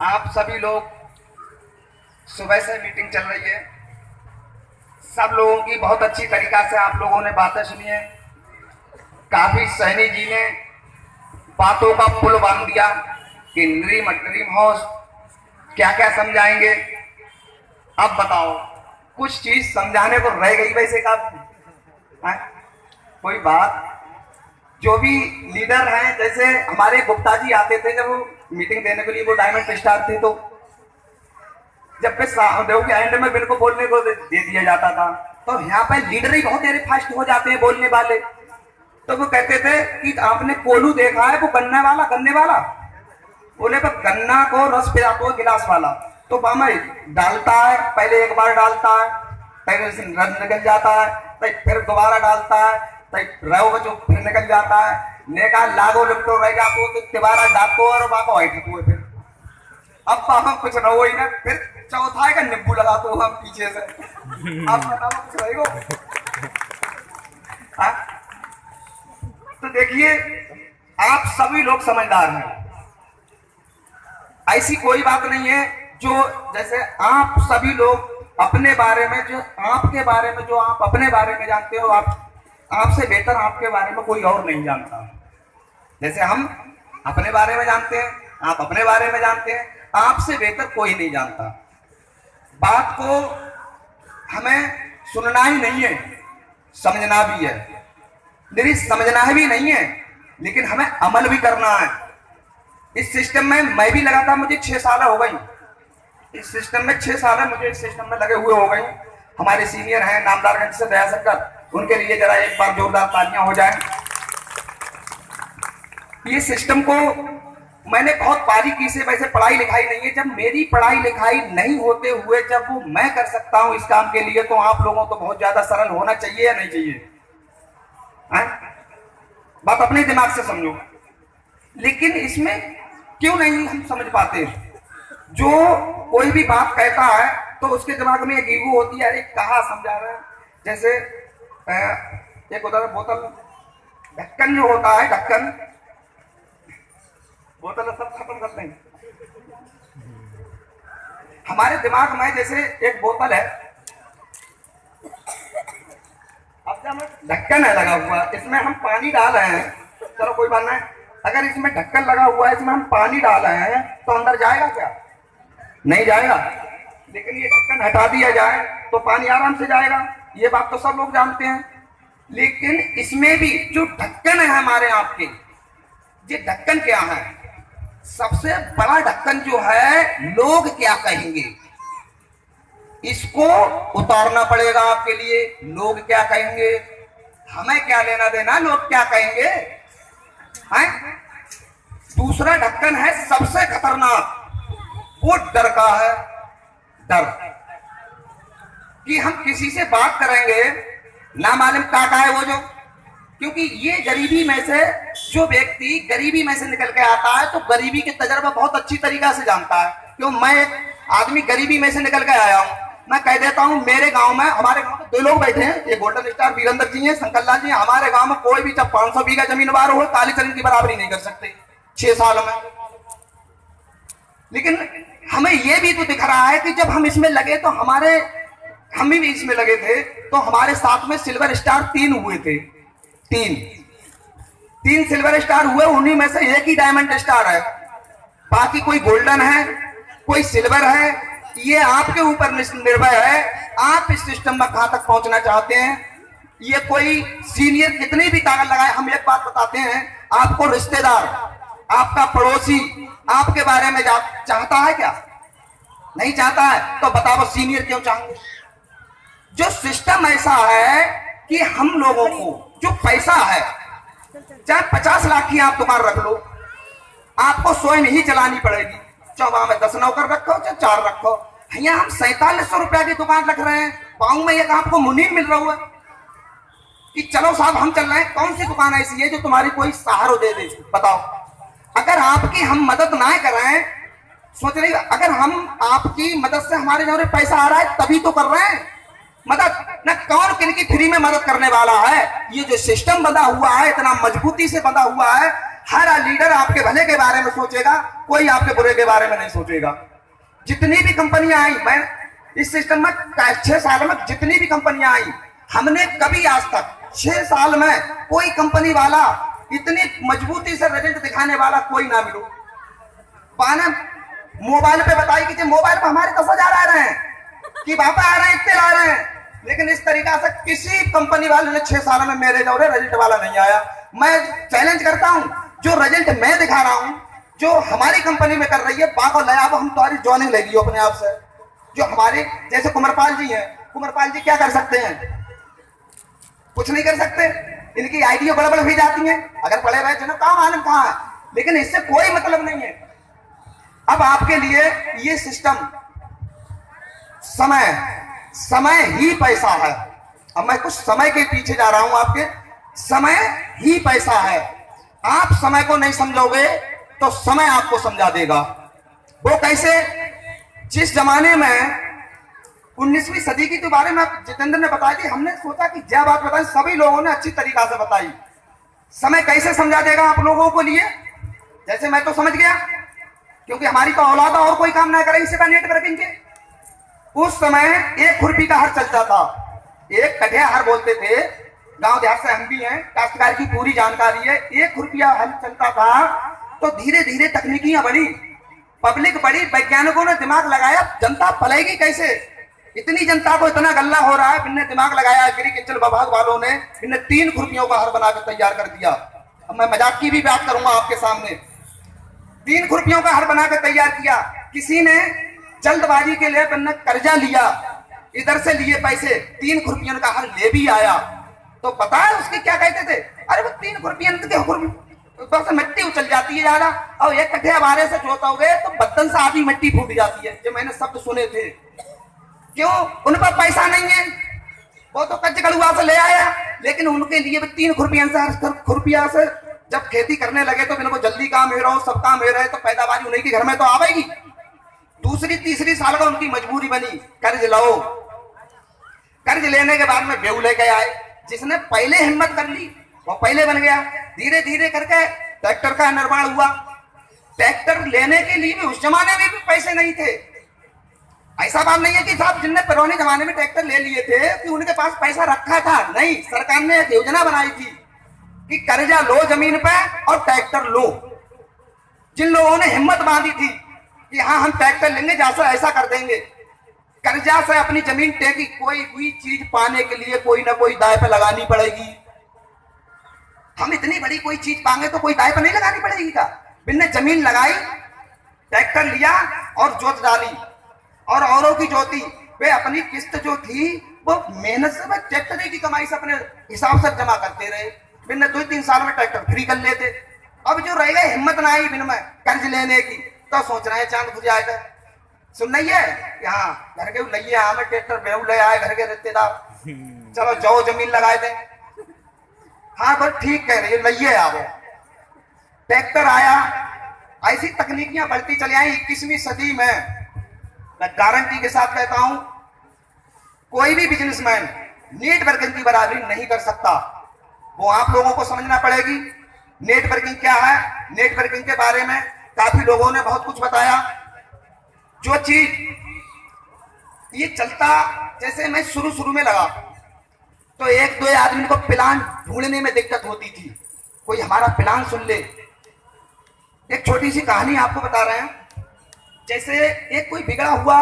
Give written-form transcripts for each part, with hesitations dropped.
आप सभी लोग सुबह से मीटिंग चल रही है। सब लोगों की बहुत अच्छी तरीका से आप लोगों ने बातें सुनी है। काफी सैनी जी ने बातों का पुल बांध दिया कि ड्रीम ड्रीम हाउस क्या क्या समझाएंगे। अब बताओ, कुछ चीज समझाने को रह गई वैसे का कोई बात। जो भी लीडर हैं, जैसे हमारे गुप्ता जी आते थे जब वो मीटिंग देने के लिए, वो डायमंड स्टार थे, तो जब पे देव के एंड में बिल को बोलने को दे दिया जाता था, तो यहाँ पे लीडर ही बहुत फास्ट हो जाते हैं बोलने वाले। तो वो कहते थे कि आपने कोलू देखा है, वो गन्ने वाला बोले पर गन्ना को रस पिलाता है गिलास वाला, तो बामा डालता है, पहले एक बार डालता है, पहले रस निकल जाता है, फिर दोबारा डालता है, रहो बचो फिर निकल जाता है, ने कहा लागो लिपटो रह जातो तो तिबारा डाको और बाबा बैठ हुए। फिर अब बाबा कुछ रहो ही ना, फिर चौथा है का नींबू लगा तो हम पीछे से। अब बताओ कुछ रहेगो। तो देखिए, आप सभी लोग समझदार हैं, ऐसी कोई बात नहीं है। जो जैसे आप सभी लोग अपने बारे में, जो आपके बारे में, जो आप अपने बारे में जानते हो, आपसे बेहतर आपके बारे में कोई और नहीं जानता। जैसे हम अपने बारे में जानते हैं, आप अपने बारे में जानते हैं, आपसे बेहतर कोई नहीं जानता। बात को हमें सुनना ही नहीं है, समझना भी है। मेरी समझना भी नहीं है, लेकिन हमें अमल भी करना है। इस सिस्टम में मैं भी लगा था, मुझे 6 साल हो गई इस सिस्टम में, 6 साल है मुझे इस सिस्टम में लगे हुए हो गई। हमारे सीनियर हैं नामदारगंज से दया शंकर, उनके लिए जरा एक बार जोरदार तालियां हो जाए। ये सिस्टम को मैंने बहुत बारीकी से, वैसे पढ़ाई लिखाई नहीं है, जब मेरी पढ़ाई लिखाई नहीं होते हुए जब वो मैं कर सकता हूं इस काम के लिए, तो आप लोगों को बहुत ज्यादा सरल होना चाहिए या नहीं चाहिए? बात अपने दिमाग से समझो। लेकिन इसमें क्यों नहीं हम समझ पाते? जो कोई भी बात कहता है तो उसके दिमाग में एक ईगो होती है, अरे कहा समझा रहे हैं। जैसे एक उधर बोतल ढक्कन जो होता है, ढक्कन बोतल सब खत्म कर देंगे। हमारे दिमाग में जैसे एक बोतल है, अब जब ढक्कन है लगा हुआ, इसमें हम पानी डाल रहे हैं, चलो कोई बात नहीं। अगर इसमें ढक्कन लगा हुआ है, इसमें हम पानी डाल रहे हैं, तो अंदर जाएगा क्या? नहीं जाएगा। लेकिन ये ढक्कन हटा दिया जाए तो पानी आराम से जाएगा, ये बात तो सब लोग जानते हैं। लेकिन इसमें भी जो ढक्कन है हमारे आपके, ये ढक्कन क्या है? सबसे बड़ा ढक्कन जो है, लोग क्या कहेंगे, इसको उतारना पड़ेगा आपके लिए। लोग क्या कहेंगे, हमें क्या लेना देना लोग क्या कहेंगे, हैं? दूसरा ढक्कन है सबसे खतरनाक, वो डर का है। डर कि हम किसी से बात करेंगे, ना मालूम का है वो जो, क्योंकि ये गरीबी में से, जो व्यक्ति गरीबी में से निकल के आता है, तो गरीबी के तजर्बा बहुत अच्छी तरीका से जानता है। क्यों? मैं एक आदमी गरीबी में से निकल के आया हूं। मैं कह देता हूं, मेरे गांव में, हमारे गांव में 2 लोग बैठे हैं, ये गोल्डन स्टार वीरेंद्र जी हैं, शंकर लाल जी। हमारे गांव में कोई भी जब 500 बीघा जमीन वार हो, कालीचरण की बराबरी नहीं कर सकते 6 साल में। लेकिन हमें यह भी तो दिख रहा है कि जब हम इसमें लगे, तो हम भी इसमें लगे थे, तो हमारे साथ में सिल्वर स्टार 3 हुए थे। 3 सिल्वर स्टार हुए, उन्हीं में से एक ही डायमंड स्टार है। बाकी कोई गोल्डन है, कोई सिल्वर है, ये आपके ऊपर निर्भर है। आप इस सिस्टम में कहां तक पहुंचना चाहते हैं। ये कोई सीनियर कितनी भी ताकत लगाए, हम एक बात बताते हैं, आपको रिश्तेदार, आपका पड़ोसी आपके बारे में चाहता है क्या? नहीं चाहता है। तो बताओ सीनियर क्यों चाहेंगे? जो सिस्टम ऐसा है कि हम लोगों को जो पैसा है, चाहे 50 लाख की आप दुकान रख लो, आपको स्वयं ही चलानी पड़ेगी। चौबा में 10 नौकर रखो, चाहे 4 रखो। यहाँ हम 4700 रुपया की दुकान रख रहे हैं, पाऊं में एक आपको मुनीम मिल रहा है कि चलो साहब हम चल रहे हैं। कौन सी दुकान ऐसी है जो तुम्हारी कोई सहारा दे दे? बताओ। अगर आपकी हम मदद ना करें, सोच रही, अगर हम आपकी मदद से हमारे जो पैसा आ रहा है तभी तो कर रहे हैं मदद। न कौन किनकी फ्री में मदद करने वाला है। ये जो सिस्टम बंधा हुआ है, इतना मजबूती से बंधा हुआ है, हर लीडर आपके भले के बारे में सोचेगा, कोई आपके बुरे के बारे में नहीं सोचेगा। जितनी भी कंपनियां आई, मैं इस सिस्टम में 6 साल में जितनी भी कंपनियां आई, हमने कभी आज तक 6 साल में कोई कंपनी वाला इतनी मजबूती से रिजल्ट दिखाने वाला कोई ना मिलो। पाने मोबाइल पे बताई कि मोबाइल पे हमारे 10,000 आ रहे हैं, कि पापा आ रहे हैं, इतने आ रहे हैं, लेकिन इस तरीका से किसी कंपनी वाले ने 6 साल में मेरे जो रिजल्ट वाला नहीं आया। मैं चैलेंज करता हूं, जो रिजल्ट मैं दिखा रहा हूं, जो हमारी कंपनी में कर रही है, बाको लया हम तुम्हारी ज्वाइनिंग ले लियो अपने आप से। जो हमारे जैसे कुमरपाल जी हैं, कुमरपाल जी क्या कर सकते हैं? कुछ नहीं कर सकते। इनकी आईडिया गड़बड़ हुई जाती है, अगर पढ़े रहे जो काम आनंद कहाँ है, लेकिन इससे कोई मतलब नहीं है। अब आपके लिए ये सिस्टम समय ही पैसा है। अब मैं कुछ समय के पीछे जा रहा हूं, आपके समय ही पैसा है। आप समय को नहीं समझोगे तो समय आपको समझा देगा। वो कैसे? जिस जमाने में 19वीं सदी की तो बारे में जितेंद्र ने बताई थी, हमने सोचा कि क्या बात बताई, सभी लोगों ने अच्छी तरीका से बताई। समय कैसे समझा देगा आप लोगों को लिए? जैसे मैं तो समझ गया, क्योंकि हमारी तो औलाद और कोई काम ना करे इसे का नेटवर्किंग के। उस समय 1 खुरपी का हर चलता था, 1 कठिया हर बोलते थे। गांव देहात से हम भी हैं, काश्तकार की पूरी जानकारी है। 1 खुरपिया हल चलता था, तो धीरे धीरे तकनीकियां बढ़ी, पब्लिक बढ़ी, वैज्ञानिकों ने दिमाग लगाया, जनता पलेगी कैसे? इतनी जनता को इतना गल्ला हो रहा है, इनने दिमाग लगाया, एग्रीकल्चर विभाग वालों ने इन्हें 3 खुरपियों का हर बना कर तैयार कर दिया। अब मैं मजाक की भी बात करूंगा आपके सामने। 3 खुरपियों का हर बनाकर तैयार किया। किसी ने जल्दबाजी के लिए कर्जा लिया, इधर से लिए पैसे, 3 खुरपियों का हर ले भी आया, तो पता है उसके क्या कहते थे? अरे वो 3 खुरपियां तो मिट्टी उछल जाती है ज्यादा, और 1 कट्ठे बारे से जोतोगे तो बदन से आधी मिट्टी फूट जाती है। जो मैंने शब्द सुने थे। क्यों? उन पर पैसा नहीं है, वो तो कच्च कड़ुआ से ले आया, लेकिन उनके लिए 3 खुरपिया से जब खेती करने लगे तो इनको जल्दी काम हो रहा हो, सब काम हो रहे, तो पैदावारी उन्हीं के घर में तो आवेगी। दूसरी तीसरी साल का उनकी मजबूरी बनी, कर्ज लो। कर्ज लेने के बाद में बेऊ लेके आए। जिसने पहले हिम्मत कर ली वो पहले बन गया। धीरे धीरे करके ट्रैक्टर का निर्माण हुआ। ट्रैक्टर लेने के लिए भी उस जमाने में भी पैसे नहीं थे। ऐसा बात नहीं है कि साहब जिनने पुराने जमाने में ट्रैक्टर ले लिए थे कि उनके पास पैसा रखा था, नहीं। सरकार ने एक योजना बनाई थी कि कर्जा लो जमीन पे और ट्रैक्टर लो। जिन लोगों ने हिम्मत बांधी थी कि हाँ हम ट्रैक्टर लेंगे, जैसा ऐसा कर देंगे, कर्जा से अपनी जमीन टेकी, कोई भी चीज पाने के लिए कोई ना कोई दाय पे लगानी पड़ेगी। हम इतनी बड़ी कोई चीज पाएंगे तो कोई दाय पे नहीं लगानी पड़ेगी का? बिन्ने जमीन लगाई, ट्रैक्टर लिया और जोत डाली, और औरों की जोती। वे अपनी किस्त जो थी वो मेहनत से, ट्रैक्टर की कमाई से अपने हिसाब से जमा करते रहे। बिन्ने 2-3 साल में ट्रैक्टर फ्री कर लेते। अब जो रह गए हिम्मत ना आई बिन में कर्ज लेने की, तो सोच रहे हैं चांद खुद जाएगा। सुन नहीं है यहाँ घर के लइए, हमें ट्रैक्टर बेहू ले आए घर के रिश्तेदार, चलो जाओ जमीन लगाए दे। हाँ बस ठीक कह रही है, लइए आओ। ट्रैक्टर आया, ऐसी तकनीकियां बढ़ती चली आई। 21वीं सदी में मैं गारंटी के साथ कहता हूं, कोई भी बिजनेसमैन नेटवर्किंग की बराबरी नहीं कर सकता। वो आप लोगों को समझना पड़ेगी नेटवर्किंग क्या है। नेटवर्किंग के बारे में काफी लोगों ने बहुत कुछ बताया। जो चीज ये चलता, जैसे मैं शुरू में लगा तो 1-2 आदमी को प्लान ढूंढने में दिक्कत होती थी, कोई हमारा प्लान सुन ले। एक छोटी सी कहानी आपको बता रहे हैं। जैसे एक कोई बिगड़ा हुआ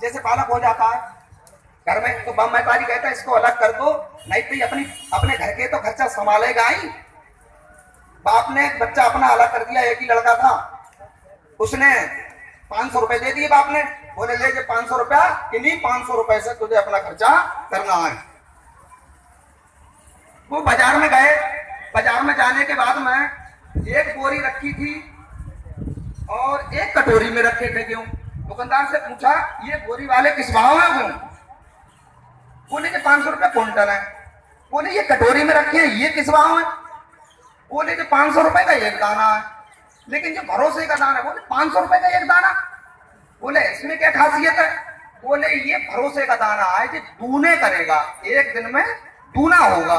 जैसे बालक हो जाता है घर में, तो बम महतारी कहता है इसको अलग कर दो, नहीं तो अपने घर के तो खर्चा संभालेगा ही। बाप ने बच्चा अपना अलग कर दिया, एक ही लड़का था, उसने 500 रुपए दे दिए बाप ने, बोले ले जे 500 रुपया, इन्हीं 500 रुपए से तुझे अपना खर्चा करना है। वो बाजार में गए। बाजार में जाने के बाद में एक बोरी रखी थी और एक कटोरी में रखे थे गेहूं। दुकानदार से पूछा ये बोरी वाले किस भाव में गेहूं? बोले कि 500 रुपये क्विंटल है। बोले ये कटोरी में रखे हैं ये किस भाव है? बोले कि 500 रुपए का एक दाना है। लेकिन जो भरोसे का दाना है, बोले 500 रुपए का एक दाना। बोले इसमें क्या खासियत है? बोले ये भरोसे का दाना है जो दूने करेगा, एक दिन में दूना होगा।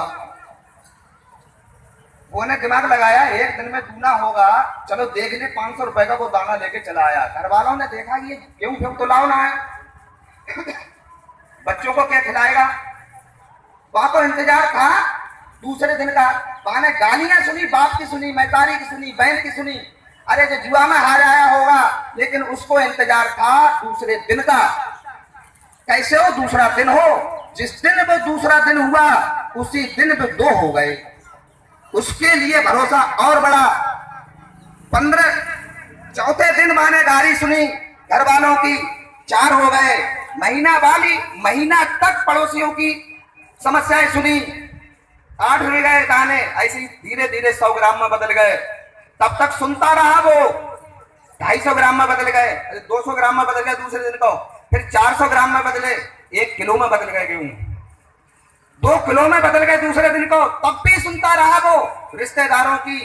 वो ने दिमाग लगाया एक दिन में दूना होगा, चलो देख ले 500 रुपए का वो दाना लेके चला आया। घर वालों ने देखा कि ये गेहूं फेंक तो लाओ ना है बच्चों को क्या खिलाएगा। वहां को इंतजार था दूसरे दिन का। वहां ने गालियां सुनी, बाप की सुनी, मैतारी की सुनी, बहन की सुनी। अरे जो जुआ में हार आया होगा, लेकिन उसको इंतजार था दूसरे दिन का। कैसे हो दूसरा दिन हो, जिस दिन वो दूसरा दिन हुआ उसी दिन वो 2 हो गए। उसके लिए भरोसा और बड़ा। चौथे दिन माने गाली सुनी घर वालों की, 4 हो गए। महीना तक पड़ोसियों की समस्याएं सुनी, 8 हो गए दाने। ऐसे धीरे धीरे 100 ग्राम में बदल गए। तब तक सुनता रहा वो, 250 ग्राम में बदल गए, 200 ग्राम में बदल गए दूसरे दिन को, फिर 400 ग्राम में बदले, 1 किलो में बदल गए गेहूं, 2 किलो में बदल गए दूसरे दिन को। तब भी सुनता रहा वो, रिश्तेदारों की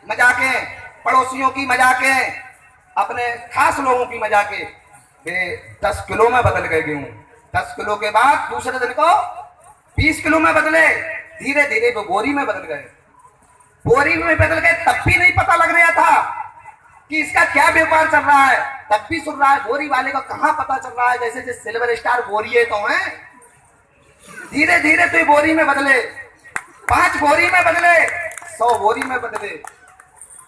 मजाकें, पड़ोसियों की मजाकें, अपने खास लोगों की मजाकें। 10 किलो में बदल गए गेहूं। 10 किलो के बाद दूसरे दिन को 20 किलो में बदले। धीरे धीरे वो बोरी में बदल गए। बोरी में बदल गए तब भी नहीं पता लग रहा था कि इसका क्या व्यापार चल रहा है। तब भी सुन रहा है, बोरी वाले को कहां पता चल रहा है जैसे जैसे सिल्वर स्टार बोरी है तो है। धीरे धीरे तो बोरी में बदले, 5 बोरी में बदले, 100 बोरी में बदले।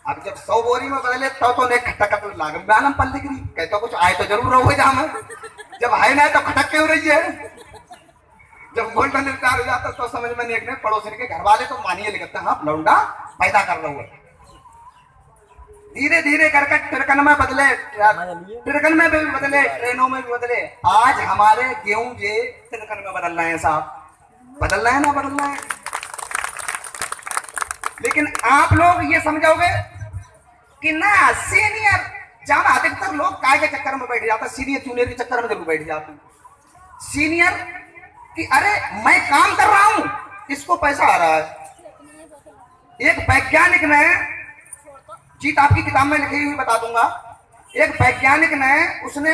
अब जब 100 बोरी में बदले तो ने खटक लागम आलम पल दिख रही, कहता कुछ आए तो जरूर रहोगे जहां में, जब आए ना तो खटक क्यों रही है। जब गोल्डन रिटायर हो जाता तो समझ में नहीं, एक पड़ोसी के घर वाले तो मानिए लिखते हैं, हाँ लौंडा पैदा कर रहा है। धीरे धीरे करके ट्रकन में बदले, ट्रकन में भी बदले, ट्रेनों में भी बदले। आज हमारे गेहूं जे ट्रकन में बदल रहे हैं साहब, बदल रहे हैं ना, बदल रहे हैं। लेकिन आप लोग ये समझोगे कि ना सीनियर, जहां अधिकतर लोग काय के चक्कर में बैठ जाता, सीनियर जूनियर के चक्कर में जरूर बैठ जाते। सीनियर कि अरे मैं काम कर रहा हूं, इसको पैसा आ रहा है। एक वैज्ञानिक ने, जीत आपकी किताब में लिखी हुई बता दूंगा, एक वैज्ञानिक ने, उसने